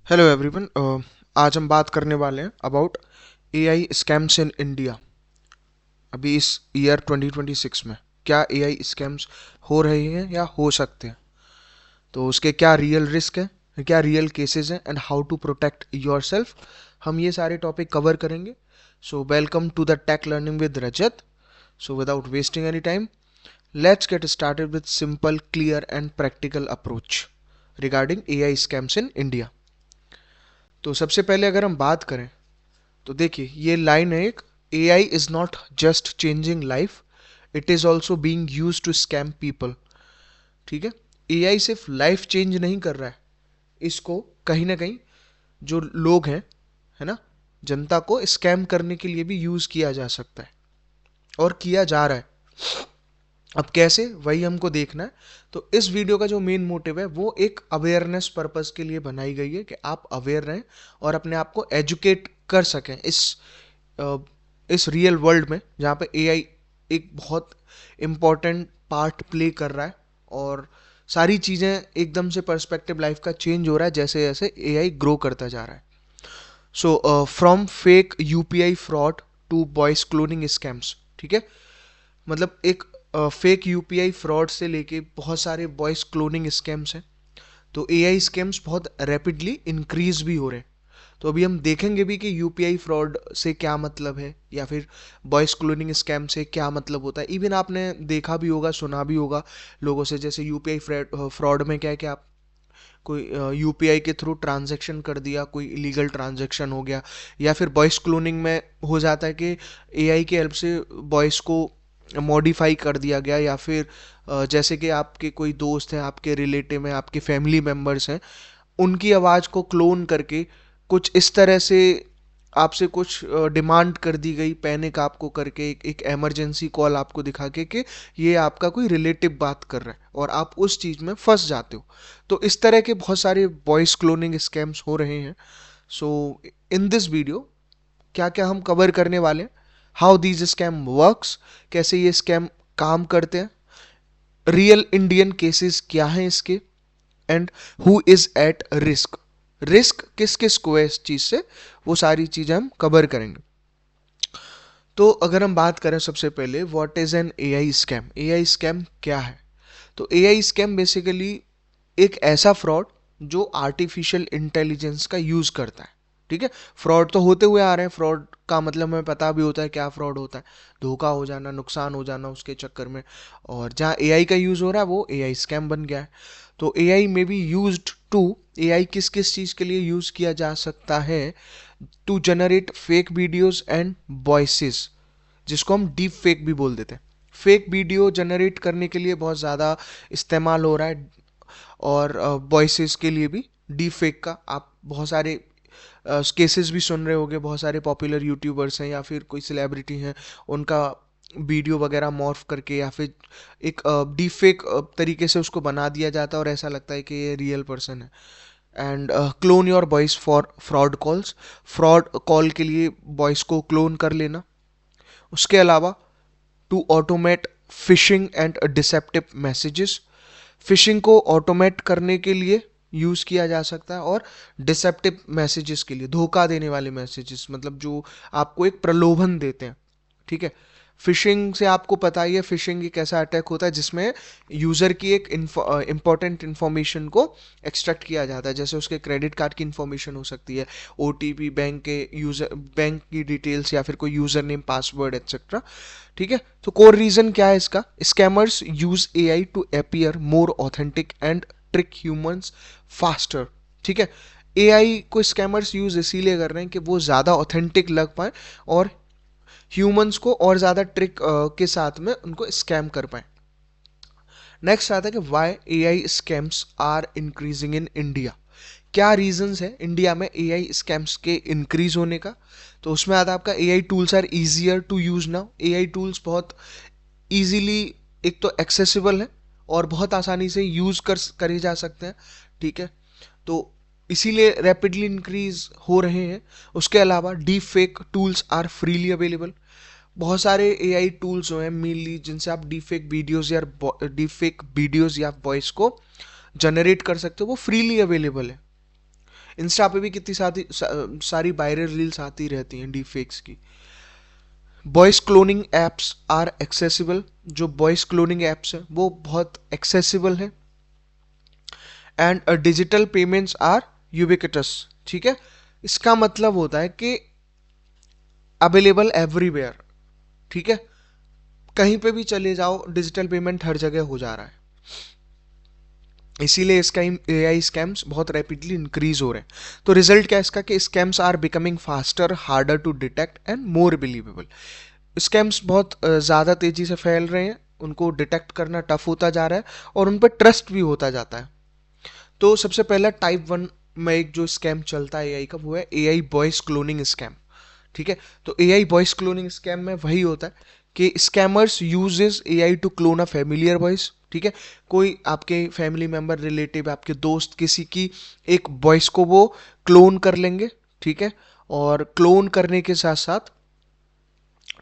Hello everyone. आज हम बात करने वाले हैं about AI scams in India. अभी इस ईयर 2026 में क्या एआई स्कैम्स हो रहे हैं या हो सकते हैं, तो उसके क्या रियल रिस्क हैं, क्या रियल केसेस हैं and how to protect yourself, हम ये सारे टॉपिक कवर करेंगे। So welcome to the tech learning with Rajat. So without wasting any time, let's get started with simple clear and practical approach regarding AI scams in India. तो सबसे पहले अगर हम बात करें तो देखिए ये लाइन है एक, AI is not just changing life, it is also being used to scam people. ठीक है, एआई सिर्फ लाइफ चेंज नहीं कर रहा है, इसको कहीं ना कहीं जो लोग हैं, है ना, जनता को स्कैम करने के लिए भी यूज किया जा सकता है और किया जा रहा है। अब कैसे, वही हमको देखना है। तो इस वीडियो का जो मेन मोटिव है वो एक अवेयरनेस पर्पस के लिए बनाई गई है कि आप अवेयर रहें और अपने आप को एजुकेट कर सकें अ, इस रियल वर्ल्ड में जहाँ पे एआई एक बहुत इम्पॉर्टेंट पार्ट प्ले कर रहा है और सारी चीज़ें एकदम से पर्सपेक्टिव लाइफ का चेंज हो रहा है जैसे जैसे एआई ग्रो करता जा रहा है। So from fake UPI fraud to voice cloning scams. ठीक है, मतलब एक फेक यूपीआई फ्रॉड से लेके बहुत सारे वॉइस क्लोनिंग स्कैम्स हैं। तो एआई स्कैम्स बहुत रैपिडली इंक्रीज भी हो रहे हैं। तो अभी हम देखेंगे भी कि यूपीआई फ्रॉड से क्या मतलब है या फिर वॉइस क्लोनिंग स्कैम से क्या मतलब होता है। इवन आपने देखा भी होगा, सुना भी होगा लोगों से, जैसे यूपीआई फ्रॉड में क्या है कि आप कोई यूपीआई के थ्रू ट्रांजैक्शन कर दिया, कोई इलीगल ट्रांजैक्शन हो गया, या फिर वॉइस क्लोनिंग में हो जाता है कि एआई की हेल्प से वॉइस को मॉडिफाई कर दिया गया, या फिर जैसे कि आपके कोई दोस्त हैं, आपके रिलेटिव हैं, आपके फैमिली मेम्बर्स हैं, उनकी आवाज़ को क्लोन करके कुछ इस तरह से आपसे कुछ डिमांड कर दी गई, पैनिक आपको करके एक इमरजेंसी कॉल आपको दिखा के ये आपका कोई रिलेटिव बात कर रहा है और आप उस चीज़ में फंस जाते हो। तो इस तरह के बहुत सारे वॉइस क्लोनिंग स्कैम्स हो रहे हैं। सो इन दिस वीडियो क्या क्या हम कवर करने वाले हैं, हाउ दीज स्कैम वर्क्स, कैसे ये स्कैम काम करते हैं, रियल इंडियन केसेस क्या हैं इसके, and who is at risk, risk किस किस को है इस चीज से, वो सारी चीजें हम कवर करेंगे। तो अगर हम बात करें सबसे पहले what is an AI scam, AI scam क्या है। तो एआई स्कैम बेसिकली एक ऐसा फ्रॉड जो आर्टिफिशियल इंटेलिजेंस का यूज करता है। ठीक है, फ्रॉड तो होते हुए आ रहे हैं, फ्रॉड का मतलब हमें पता भी होता है क्या फ्रॉड होता है, धोखा हो जाना, नुकसान हो जाना उसके चक्कर में। और जहाँ एआई का यूज हो रहा है वो एआई स्कैम बन गया है। तो एआई में बी यूज्ड टू, एआई किस किस चीज के लिए यूज किया जा सकता है, to generate fake videos and voices, जिसको हम डीप फेक भी बोल देते हैं। फेक वीडियो जनरेट करने के लिए बहुत ज़्यादा इस्तेमाल हो रहा है, और वॉइसेस के लिए भी डीप फेक का आप बहुत सारे केसेस भी सुन रहे होंगे। बहुत सारे पॉपुलर यूट्यूबर्स हैं या फिर कोई सेलिब्रिटी हैं, उनका वीडियो वगैरह मॉर्फ करके या फिर एक डीप फेक तरीके से उसको बना दिया जाता है और ऐसा लगता है कि ये रियल पर्सन है। And clone your voice for fraud calls, fraud call के लिए वॉइस को क्लोन कर लेना। उसके अलावा to automate phishing and deceptive messages, phishing को ऑटोमेट करने के लिए यूज किया जा सकता है, और डिसेप्टिव मैसेजेस के लिए, धोखा देने वाले मैसेजेस, मतलब जो आपको एक प्रलोभन देते हैं। ठीक है, फिशिंग से आपको पता ही है, फिशिंग एक ऐसा अटैक होता है जिसमें यूज़र की एक इंपॉर्टेंट इन्फॉर्मेशन को एक्सट्रैक्ट किया जाता है, जैसे उसके क्रेडिट कार्ड की इन्फॉर्मेशन हो सकती है, ओटीपी, बैंक के यूज़र, बैंक की डिटेल्स, या फिर कोई यूज़र नेम, पासवर्ड एक्सेट्रा। ठीक है, तो कोर रीज़न क्या है इसका, scammers use AI to appear more authentic and trick humans faster. ठीक है, एआई को स्कैमर्स यूज इसीलिए कर रहे हैं कि वो ज़्यादा ऑथेंटिक लग पाए और ह्यूमंस को और ज़्यादा ट्रिक के साथ में उनको स्कैम कर पाए। नेक्स्ट आता है कि why AI scams are increasing in India, क्या रीजंस है इंडिया में एआई स्कैम्स के इंक्रीज होने का। तो उसमें आता है आपका AI tools are easier to use now, AI tools बहुत इजीली एक तो एक्सेसिबल है और बहुत आसानी से यूज करे जा सकते हैं। ठीक है, तो इसीलिए रैपिडली इंक्रीज हो रहे हैं। उसके अलावा deep fake tools are freely available, बहुत सारे एआई टूल्स जो हैं मेनली जिनसे आप डीप फेक वीडियोस या वॉइस को जनरेट कर सकते हो, वो फ्रीली अवेलेबल है। इंस्टा पे भी कितनी सारी वायरल रील्स आती रहती हैं डीप फेक्स की। Voice cloning apps are accessible, जो वॉइस क्लोनिंग एप्स हैं वो बहुत एक्सेसिबल है। And digital payments are ubiquitous, ठीक है। इसका मतलब होता है कि अवेलेबल एवरीवेयर, ठीक है, कहीं पे भी चले जाओ डिजिटल पेमेंट हर जगह हो जा रहा है। इसीलिए इसका एआई स्कैम्स बहुत रैपिडली इंक्रीज हो रहे हैं। तो रिजल्ट क्या है इसका कि scams are becoming faster, harder to detect and more believable. Scams बहुत ज़्यादा तेजी से फैल रहे हैं, उनको डिटेक्ट करना टफ होता जा रहा है और उन पर ट्रस्ट भी होता जाता है। तो सबसे पहला टाइप 1 में एक जो स्कैम चलता है एआई का, वो है एआई वॉइस क्लोनिंग स्कैम, ठीक है। तो एआई वॉइस क्लोनिंग स्कैम में वही होता है कि scammers uses AI to clone a familiar voice, ठीक है। कोई आपके फैमिली मेंबर, रिलेटिव, आपके दोस्त, किसी की एक वॉइस को वो क्लोन कर लेंगे, ठीक है। और क्लोन करने के साथ साथ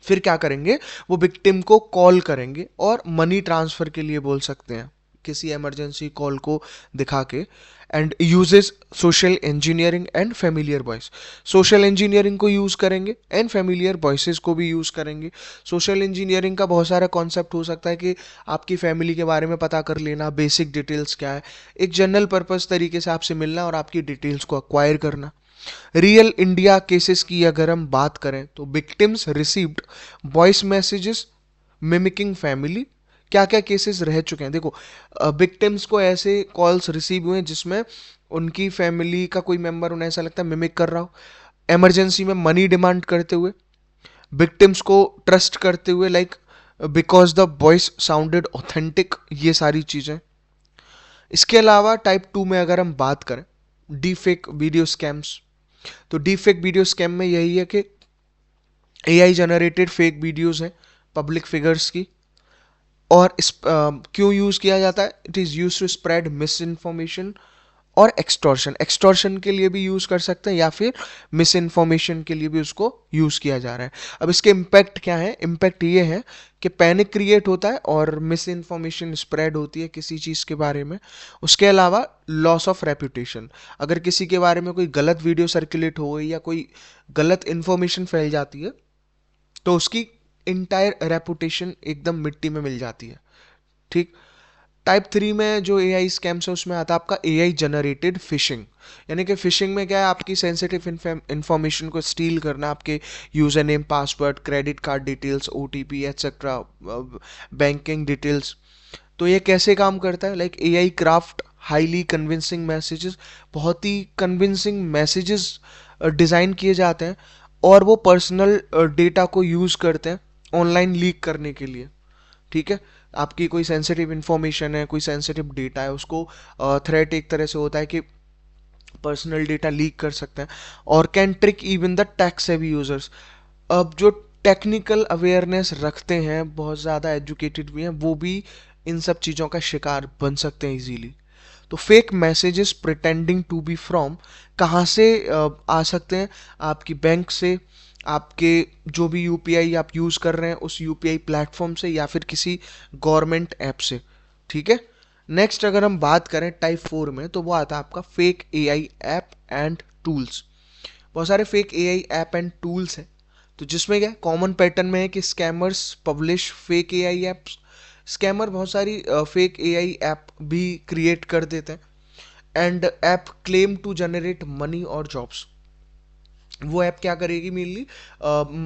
फिर क्या करेंगे, वो विक्टिम को कॉल करेंगे और मनी ट्रांसफर के लिए बोल सकते हैं किसी इमरजेंसी कॉल को दिखा के। And uses social engineering and familiar voice, social engineering को यूज करेंगे एंड फेमिलियर वॉइसेस को भी यूज करेंगे। सोशल इंजीनियरिंग का बहुत सारा कॉन्सेप्ट हो सकता है कि आपकी फैमिली के बारे में पता कर लेना, बेसिक डिटेल्स क्या है, एक जनरल पर्पस तरीके से आपसे मिलना और आपकी डिटेल्स को अक्वायर करना। रियल इंडिया केसेस की अगर हम बात करें तो victims received voice messages mimicking family. क्या क्या केसेस रह चुके हैं देखो, विक्टिम्स को ऐसे कॉल्स रिसीव हुए हैं जिसमें उनकी फैमिली का कोई मेंबर उन्हें ऐसा लगता है मिमिक कर रहा हो, इमरजेंसी में मनी डिमांड करते हुए, विक्टिम्स को ट्रस्ट करते हुए, like because the voice sounded authentic, ये सारी चीजें। इसके अलावा टाइप 2 में अगर हम बात करें डीफेक वीडियो स्कैम्स, तो डीफेक वीडियो स्कैम में यही है कि एआई जनरेटेड फेक वीडियोस हैं पब्लिक फिगर्स की, और क्यों यूज किया जाता है, it is use to spread misinformation और एक्सटॉर्शन, एक्सटॉर्शन के लिए भी यूज कर सकते हैं या फिर मिस इन्फॉर्मेशन के लिए भी उसको यूज किया जा रहा है। अब इसके इम्पैक्ट क्या है, इम्पैक्ट ये है कि पैनिक क्रिएट होता है और मिस इन्फॉर्मेशन स्प्रेड होती है किसी चीज़ के बारे में। उसके अलावा लॉस ऑफ रेपुटेशन, अगर किसी के बारे में कोई गलत वीडियो सर्कुलेट हो गई या कोई गलत इन्फॉर्मेशन फैल जाती है तो उसकी इंटायर रेपुटेशन एकदम मिट्टी में मिल जाती है, ठीक। टाइप 3 में जो एआई स्कैम्स है उसमें आता है आपका एआई जनरेटेड फिशिंग, यानी कि फिशिंग में क्या है, आपकी सेंसिटिव इंफॉर्मेशन को स्टील करना, आपके user name, password, credit card details, OTP etcetera, banking details. तो ये कैसे काम करता है, like AI craft highly convincing messages, बहुत ही कन्विंसिंग मैसेजेस डिज़ाइन किए जाते हैं और वो पर्सनल डेटा को यूज़ करते हैं ऑनलाइन लीक करने के लिए, ठीक है। आपकी कोई सेंसिटिव इंफॉर्मेशन है, कोई सेंसिटिव डेटा है, उसको थ्रेट एक तरह से होता है कि पर्सनल डेटा लीक कर सकते हैं और can trick even the tech savvy users. अब जो टेक्निकल अवेयरनेस रखते हैं, बहुत ज़्यादा एजुकेटेड भी हैं, वो भी इन सब चीज़ों का शिकार बन सकते हैं इजीली। तो fake messages pretending to be from कहाँ से आ सकते हैं, आपकी बैंक से, आपके जो भी यूपीआई आप यूज़ कर रहे हैं उस यूपीआई प्लेटफॉर्म से, या फिर किसी गवर्नमेंट ऐप से, ठीक है। नेक्स्ट अगर हम बात करें टाइप 4 में तो वो आता है आपका fake AI app and tools. बहुत सारे fake AI app and tools हैं, तो जिसमें क्या कॉमन पैटर्न में है कि scammers publish fake AI apps, scammer बहुत सारी फेक एआई ऐप भी क्रिएट कर देते हैं and app claim to generate money और जॉब्स। वो ऐप क्या करेगी, मेनली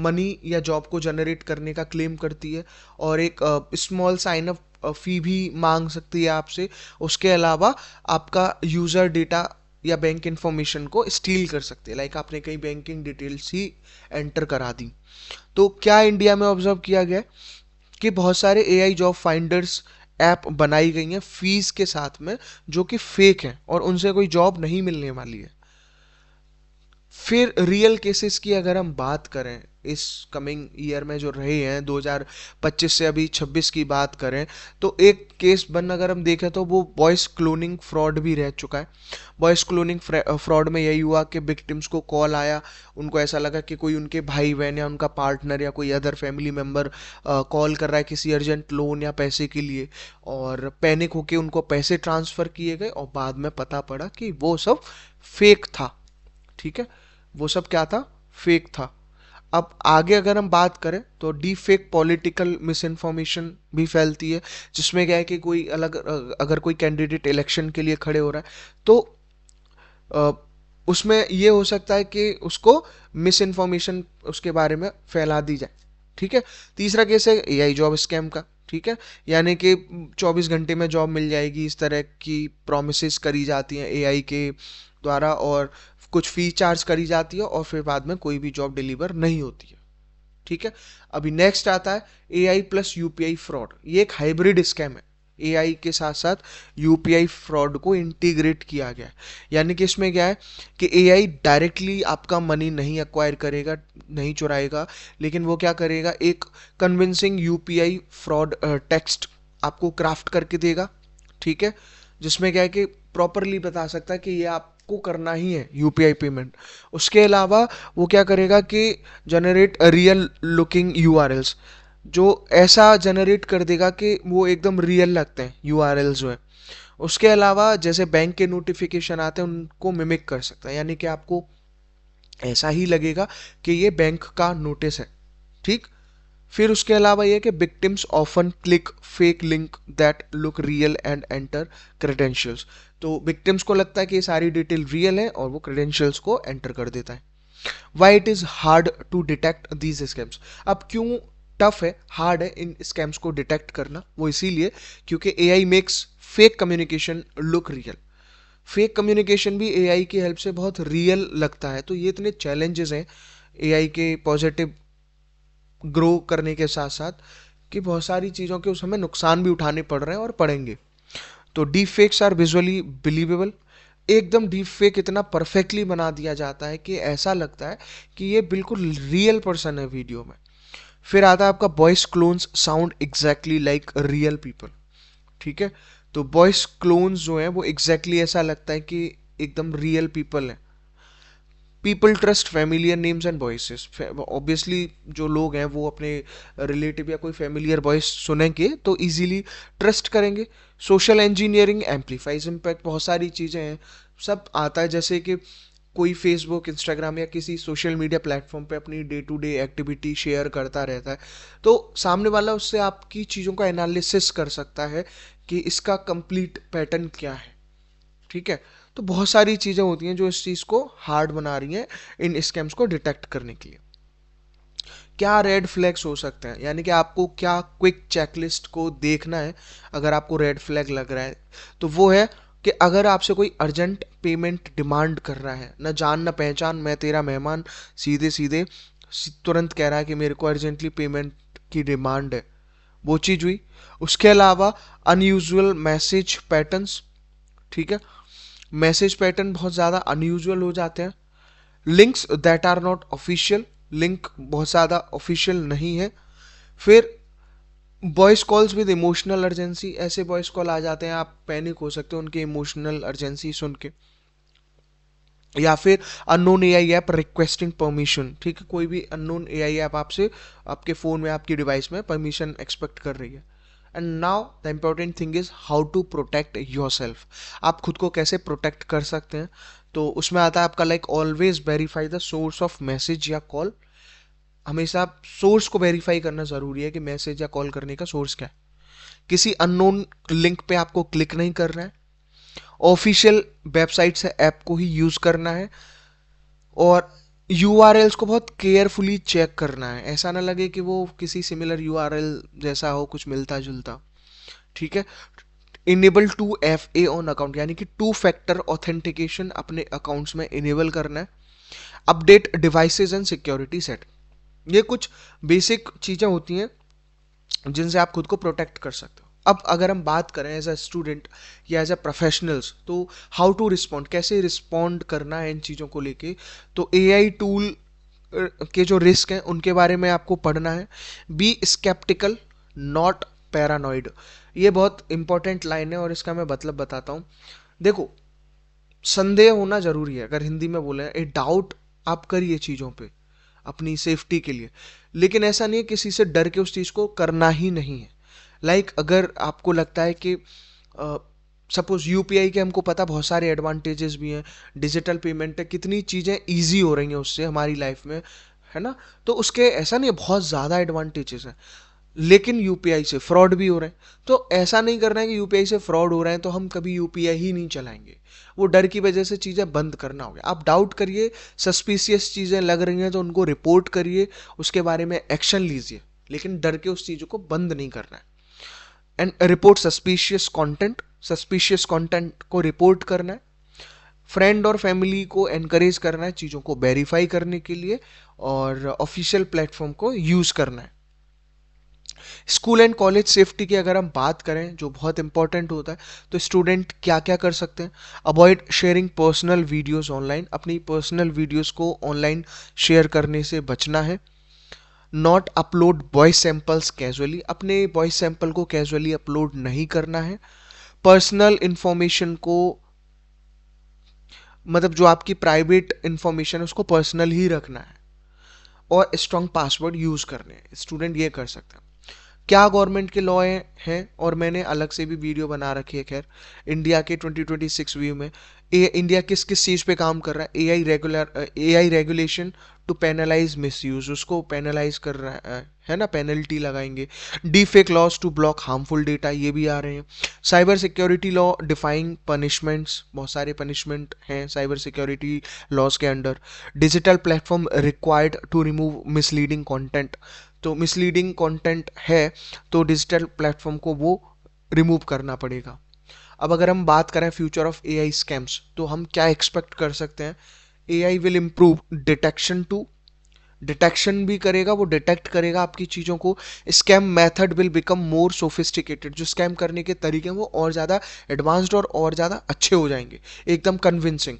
मनी या जॉब को जनरेट करने का क्लेम करती है और एक स्मॉल साइन अप फी भी मांग सकती है आपसे। उसके अलावा आपका यूज़र डेटा या बैंक इंफॉर्मेशन को स्टील कर सकते हैं, लाइक आपने कहीं बैंकिंग डिटेल्स ही एंटर करा दी। तो क्या इंडिया में ऑब्जर्व किया गया कि बहुत सारे एआई जॉब फाइंडर्स ऐप बनाई गई हैं फीस के साथ में, जो कि फेक हैं और उनसे कोई जॉब नहीं मिलने वाली है। फिर रियल केसेस की अगर हम बात करें इस कमिंग ईयर में जो रहे हैं 2025 से अभी 26 की बात करें, तो एक केस बन अगर हम देखें तो वो वॉइस क्लोनिंग फ्रॉड भी रह चुका है। वॉइस क्लोनिंग फ्रॉड में यही हुआ कि विक्टिम्स को कॉल आया, उनको ऐसा लगा कि कोई उनके भाई बहन या उनका पार्टनर या कोई अदर फैमिली मेम्बर कॉल कर रहा है किसी अर्जेंट लोन या पैसे के लिए, और पैनिक होके उनको पैसे ट्रांसफ़र किए गए और बाद में पता पड़ा कि वो सब फेक था। ठीक है, वो सब क्या था, फेक था। अब आगे अगर हम बात करें तो D fake political miss information भी फैलती है, जिसमें क्या है कि कोई अलग अगर कोई कैंडिडेट इलेक्शन के लिए खड़े हो रहा है तो अ, उसमें ये हो सकता है कि उसको मिस इन्फॉर्मेशन उसके बारे में फैला दी जाए। ठीक है, तीसरा केस है एआई जॉब स्कैम का। ठीक है, यानी कि 24 घंटे में जॉब मिल जाएगी, इस तरह की प्रोमिसेस करी जाती हैं एआई के द्वारा, और कुछ फी चार्ज करी जाती है और फिर बाद में कोई भी जॉब डिलीवर नहीं होती है। ठीक है, अभी नेक्स्ट आता है एआई प्लस यूपीआई फ्रॉड। ये एक हाइब्रिड स्कैम है, एआई के साथ साथ यूपीआई फ्रॉड को इंटीग्रेट किया गया है। यानी कि इसमें क्या है कि एआई डायरेक्टली आपका मनी नहीं एक्वायर करेगा, नहीं चुराएगा, लेकिन वो क्या करेगा, एक कन्विंसिंग यूपीआई फ्रॉड टेक्स्ट आपको क्राफ्ट करके देगा। ठीक है, जिसमें क्या है कि प्रॉपरली बता सकता है कि ये आपको करना ही है यूपीआई पेमेंट। उसके अलावा वो क्या करेगा कि जनरेट रियल लुकिंग यूआरएल्स, जो ऐसा जनरेट कर देगा कि वो एकदम रियल लगते हैं यूआरएल्स जो है। उसके अलावा जैसे बैंक के नोटिफिकेशन आते हैं उनको मिमिक कर सकता है, यानी कि आपको ऐसा ही लगेगा कि ये बैंक का नोटिस है। ठीक, फिर उसके अलावा ये कि victims often click fake link that look real and enter credentials. तो विक्टिम्स को लगता है कि ये सारी डिटेल रियल है और वो क्रेडेंशियल्स को एंटर कर देता है। Why it is hard to detect these scams. अब क्यों टफ है, हार्ड है इन स्कैम्स को डिटेक्ट करना, वो इसीलिए क्योंकि AI makes fake communication look real. Fake communication भी एआई की हेल्प से बहुत रियल लगता है। तो ये इतने चैलेंजेस हैं एआई के पॉजिटिव ग्रो करने के साथ साथ कि बहुत सारी चीज़ों के उस हमें नुकसान भी उठाने पड़ रहे हैं और पड़ेंगे। तो deep fakes are visually believable. एकदम डीप फेक इतना परफेक्टली बना दिया जाता है कि ऐसा लगता है कि ये बिल्कुल रियल पर्सन है वीडियो में। फिर आता है आपका voice clones sound exactly like real people. ठीक है, तो वॉइस क्लोन्स जो है वो एग्जैक्टली ऐसा लगता है कि एकदम रियल पीपल है। People trust familiar names and voices. Obviously जो लोग हैं वो अपने रिलेटिव या कोई फैमिलियर वॉइस सुनेंगे तो इजीली ट्रस्ट करेंगे। सोशल इंजीनियरिंग एम्पलीफाइज इम्पैक्ट, बहुत सारी चीज़ें हैं, सब आता है। जैसे कि कोई फेसबुक इंस्टाग्राम या किसी सोशल मीडिया प्लेटफॉर्म पे अपनी day to day activity share करता रहता है, तो सामने वाला उससे आपकी चीज़ों का एनालिसिस कर सकता है कि इसका कंप्लीट पैटर्न क्या है। ठीक है, तो बहुत सारी चीज़ें होती हैं जो इस चीज़ को हार्ड बना रही हैं इन स्कैम्स को डिटेक्ट करने के लिए। क्या रेड फ्लैग्स हो सकते हैं, यानी कि आपको क्या क्विक चेकलिस्ट को देखना है अगर आपको रेड फ्लैग लग रहा है, तो वो है कि अगर आपसे कोई अर्जेंट पेमेंट डिमांड कर रहा है, न जान न पहचान, मैं तेरा मेहमान, सीधे सीधे तुरंत कह रहा है कि मेरे को अर्जेंटली पेमेंट की डिमांड है, वो चीज़ हुई। उसके अलावा अनयूजुअल मैसेज पैटर्न्स। ठीक है, मैसेज पैटर्न बहुत ज़्यादा अनयूजुअल हो जाते हैं। Links that are not official, link बहुत ज़्यादा ऑफिशियल नहीं है। फिर voice calls with emotional urgency, ऐसे वॉइस कॉल आ जाते हैं आप पैनिक हो सकते हो उनके इमोशनल अर्जेंसी सुन के। या फिर unknown AI app requesting permission. ठीक है, कोई भी अननोन एआई ऐप आपसे आपके फ़ोन में आपकी डिवाइस में परमिशन एक्सपेक्ट कर रही है। And now the important thing is how to protect yourself. आप खुद को कैसे प्रोटेक्ट कर सकते हैं, तो उसमें आता है आपका like always verify the source of message या कॉल। हमेशा सोर्स को वेरीफाई करना ज़रूरी है कि मैसेज या कॉल करने का सोर्स क्या है। किसी अननोन लिंक पे आपको क्लिक नहीं करना है। ऑफिशियल वेबसाइट से ऐप को ही यूज़ करना है। और यूआरएल्स को बहुत केयरफुली चेक करना है, ऐसा ना लगे कि वो किसी सिमिलर यूआरएल जैसा हो, कुछ मिलता जुलता। ठीक है, enable two F A on account, यानी कि टू फैक्टर ऑथेंटिकेशन अपने अकाउंट्स में इनेबल करना है। Update devices and security set, ये कुछ बेसिक चीज़ें होती हैं जिनसे आप खुद को प्रोटेक्ट कर सकते हो। अब अगर हम बात करें एज अ स्टूडेंट या एज अ प्रोफेशनल्स, तो हाउ टू रिस्पॉन्ड, कैसे रिस्पॉन्ड करना है इन चीज़ों को लेके, तो एआई टूल के जो रिस्क हैं उनके बारे में आपको पढ़ना है। बी स्केप्टिकल नॉट पैरानॉइड, ये बहुत इंपॉर्टेंट लाइन है और इसका मैं मतलब बताता हूँ। देखो, संदेह होना जरूरी है, अगर हिंदी में बोले ए डाउट आप करिए चीज़ों पे अपनी सेफ्टी के लिए, लेकिन ऐसा नहीं है किसी से डर के उस चीज़ को करना ही नहीं है। लाइक अगर आपको लगता है कि सपोज यूपीआई के हमको पता बहुत सारे एडवांटेजेस भी हैं, डिजिटल पेमेंट है, कितनी चीज़ें ईजी हो रही हैं उससे हमारी लाइफ में, है ना। तो उसके ऐसा नहीं है, बहुत ज़्यादा एडवांटेजेस हैं, लेकिन यूपीआई से फ्रॉड भी हो रहे हैं। तो ऐसा नहीं करना है कि यूपीआई से फ्रॉड हो रहे हैं तो हम कभी यूपीआई ही नहीं चलाएंगे, वो डर की वजह से चीज़ें बंद करना हो गया। आप डाउट करिए, सस्पिशियस चीज़ें लग रही हैं तो उनको रिपोर्ट करिए, उसके बारे में एक्शन लीजिए, लेकिन डर के उस चीज़ों को बंद नहीं करना है। And report suspicious content, suspicious content को रिपोर्ट करना है। फ्रेंड और फैमिली को एनकरेज करना है चीज़ों को वेरीफाई करने के लिए, और ऑफिशियल प्लेटफॉर्म को यूज़ करना है। स्कूल एंड कॉलेज सेफ्टी की अगर हम बात करें, जो बहुत इंपॉर्टेंट होता है, तो स्टूडेंट क्या क्या कर सकते हैं। Avoid sharing personal videos online, अपनी पर्सनल वीडियोस को ऑनलाइन शेयर करने से बचना है। Not upload voice samples casually, अपने वॉइस सैंपल को कैजुअली अपलोड नहीं करना है। पर्सनल इंफॉर्मेशन को, मतलब जो आपकी प्राइवेट इंफॉर्मेशन है उसको पर्सनल ही रखना है, और स्ट्रॉन्ग पासवर्ड यूज करने हैं, स्टूडेंट ये कर सकते हैं। क्या गवर्नमेंट के लॉ हैं, और मैंने अलग से भी वीडियो बना रखी है, खैर इंडिया के 2026 व्यू में इंडिया किस किस चीज़ पे काम कर रहा है। AI regulation to penalise misuse, उसको पेनलाइज कर रहा है ना, पेनल्टी लगाएंगे। Deepfake laws to block harmful data, ये भी आ रहे हैं। Cyber security law defining punishments, बहुत सारे पनिशमेंट हैं साइबर सिक्योरिटी लॉज के under. Digital platform required to remove misleading content, तो मिसलीडिंग कंटेंट है तो डिजिटल प्लेटफॉर्म को वो रिमूव करना पड़ेगा। अब अगर हम बात करें फ्यूचर ऑफ एआई स्कैम्स, तो हम क्या एक्सपेक्ट कर सकते हैं। AI will improve detection too, detection भी करेगा, वो डिटेक्ट करेगा आपकी चीज़ों को। Scam method will become more sophisticated, जो स्कैम करने के तरीके हैं वो और ज़्यादा एडवांस्ड और ज़्यादा अच्छे हो जाएंगे, एकदम कन्विंसिंग।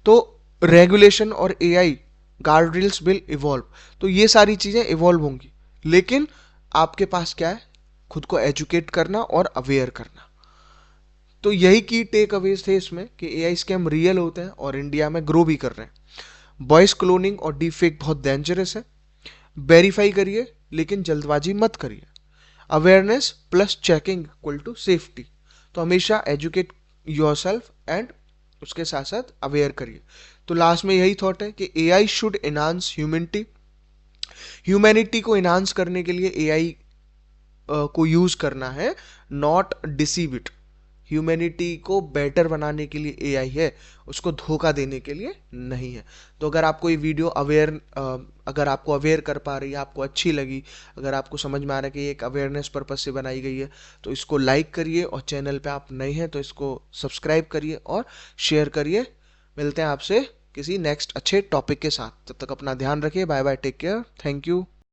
तो रेगुलेशन और AI guard reels will evolve, तो ये सारी चीज़ें इवॉल्व होंगी, लेकिन आपके पास क्या है, खुद को एजुकेट करना और अवेयर करना। तो यही की टेक अवेज थे इसमें, कि एआई स्कैम रियल होते हैं और इंडिया में ग्रो भी कर रहे हैं। वॉइस क्लोनिंग और डीफेक बहुत डेंजरस है, वेरीफाई करिए लेकिन जल्दबाजी मत करिए। Awareness plus checking equal to safety, तो हमेशा एजुकेट योरसेल्फ एंड उसके साथ साथ अवेयर करिए। तो लास्ट में यही थॉट है कि AI should enhance humanity, humanity को एनहांस करने के लिए एआई को यूज करना है, नॉट डिसीव इट। ह्यूमैनिटी को बेटर बनाने के लिए एआई है, उसको धोखा देने के लिए नहीं है। तो अगर आपको ये वीडियो अगर आपको अवेयर कर पा रही है, आपको अच्छी लगी, अगर आपको समझ में आ रहा है कि ये एक अवेयरनेस पर्पज से बनाई गई है, तो इसको लाइक करिए, और चैनल पे आप नए हैं तो इसको सब्सक्राइब करिए और शेयर करिए। मिलते हैं आपसे किसी नेक्स्ट अच्छे टॉपिक के साथ, तब तक अपना ध्यान रखिए। Bye bye, take care, thank you.